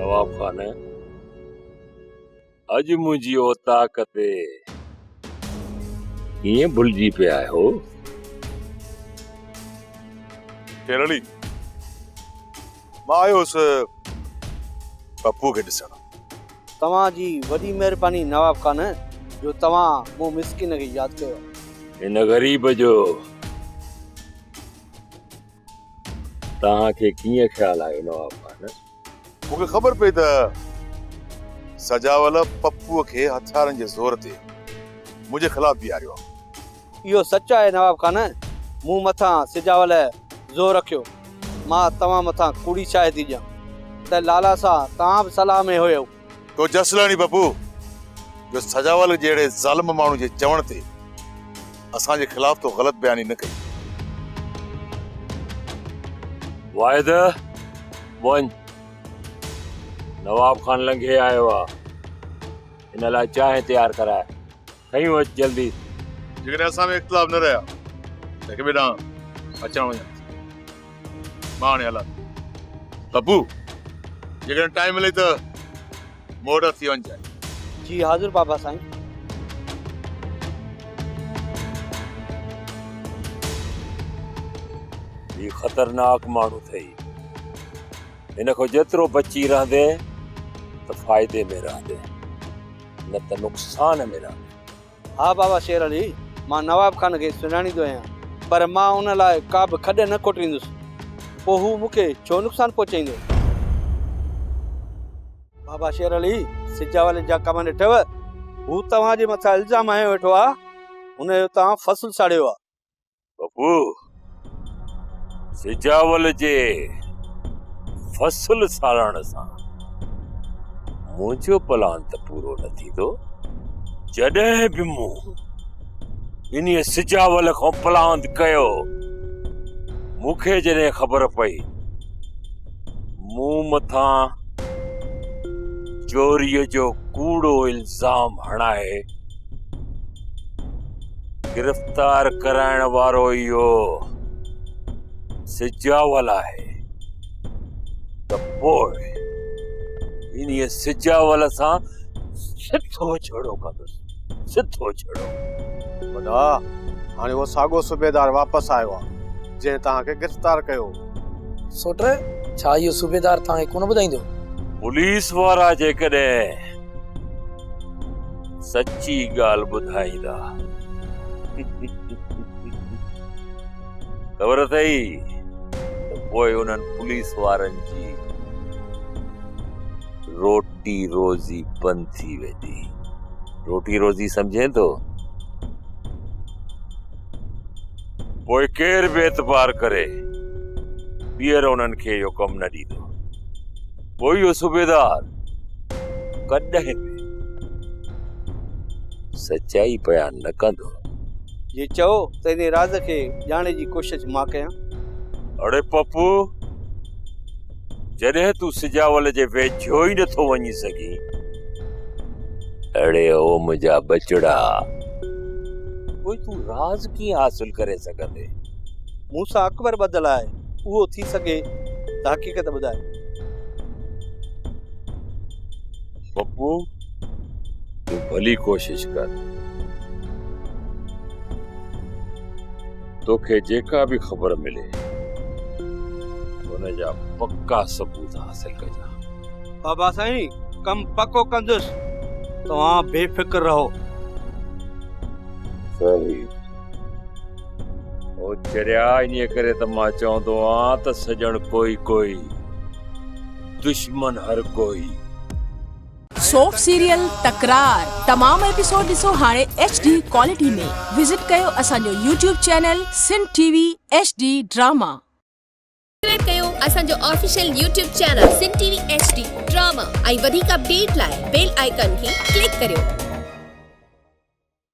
नवाब खान अज मुझी ओ ताकत ये भुलजी पे आए हो केरली मां आयोस पप्पू के ॾिसण तव्हां जी वॾी महिरबानी नवाब खान जो तव्हां मूं मिस्किन खे यादि कयो। इन गरीब जो तव्हांखे कीअं ख्याल आयो नवाब खान? मूंखे ख़बर पई त सजावल पप्पूअ खे हथियारनि जे ज़ोर ते मुंहिंजे ख़िलाफ़ बीहारियो आहे। इहो सच आहे नवाब खान, मूं मथां सिजावल ज़ोर रखियो। मां तव्हां मथां कूड़ी चाहे थी ॾियां त लाला सां तव्हां बि सलाह में हुयो। तो जसलानी पप्पू जो सजावल जहिड़े ज़ालिम माण्हू जे चवण ते असांजे ख़िलाफ़ तो ग़लति बयानी न कई। वाहिद वञ, नवाब खान लंघे आयो आहे, इन लाइ चांहि तयारु कराए खयूं अच जल्दी। जेकॾहिं असां में इख़्तिलाफ़ न रहिया त हिक ॿिए ॾांहुं अचण वञण मां हाणे हलां। पप्पू जेकॾहिं टाइम मिले त मोटर थी वञ जाए। जी हाज़िर बाबा साईं। ही ख़तरनाक माण्हू अथई, हिन खां जेतिरो बची रहंदे त फ़ाइदे में रहंदे, न त नुक़सान में रहंदे। हा बाबा शेर अली, मां नवाब खान खे सुञाणींदो आहियां, पर मां उन लाइ का बि खॾ न कोटींदुसि। पोइ हू मूंखे छो नुक़सान पहुचाईंदो? बाबा शेर अली, सिजावल जा कम ॾिठव, हू तव्हांजे मथां इल्ज़ाम हयो वेठो आहे, हुनजो तव्हां फसल साड़ियो आहे। बबू सिजावल जे फसल साड़ण सां मुंहिंजो प्लान त पूरो न थींदो। जॾहिं बि मूं इन सिजावल खां प्लान कयो, मूंखे जॾहिं ख़बर पई मूं मथां चोरीअ जो कूड़ो इल्ज़ाम हणाए गिरफ़्तार कराइण वारो इहो सिजावल आहे, त पोइ इन सिजावल सां सिधो छेड़ो कंदुसि, सिधो छेड़ो। वॾा, हाणे उहो साॻो सूबेदार वापसि आयो आहे जंहिं तव्हांखे गिरफ़्तार कयो। सोट, छा इहो सूबेदार तव्हांखे कोन ॿुधाईंदो? पुलिस वारा जेकॾहिं सची ॻाल्हि ॿुधाईंदा ख़बर अथई त पोइ उन्हनि पुलिस वारनि जी रोटी रोज़ी बंदि थी वेंदी। रोटी रोज़ी सम्झे थो? पोइ केरु बि एतबार करे ॿीहर उन्हनि खे इहो कमु न ॾींदो। पोइ इहो सूबेदार कॾहिं बि सच्चाई बयान न कंदो। जे चओ त इन राज़ खे ॼाणण जी कोशिश मां कयां। अड़े पप्पू, जॾहिं तूं सिजावल जे वेझो ई नथो वञी सघीं, अड़े ओ मुंहिंजा बचड़ा, पोइ तूं राज़ कीअं हासिल करे सघंदे? मूंसां अकबर ॿधल आहे, उहो थी सघे त हक़ीक़त ॿुधाए। पप्पू तूं भली कोशिश कर, तोखे जेका भी ख़बर मिले उनजा पक्का सबूत हासिल कजा। बाबा साईं, कम पको कंदुसि, तव्हां बेफिक्र रहो। सही ओ चरिया, इन करे त मां चवंदो आहियां त सजण कोई कोई, दुश्मन हर कोई। सोप सीरियल तकरार तमाम एपिसोड ॾिसो हाणे HD क्वालिटी में। विजिट कयो असांजो YouTube channel Sindh TV HD drama. Subscribe कयो असांजो official YouTube channel Sindh TV HD drama ऐं वधीक अपडेट लाइ बेल आइकन खे क्लिक करियो।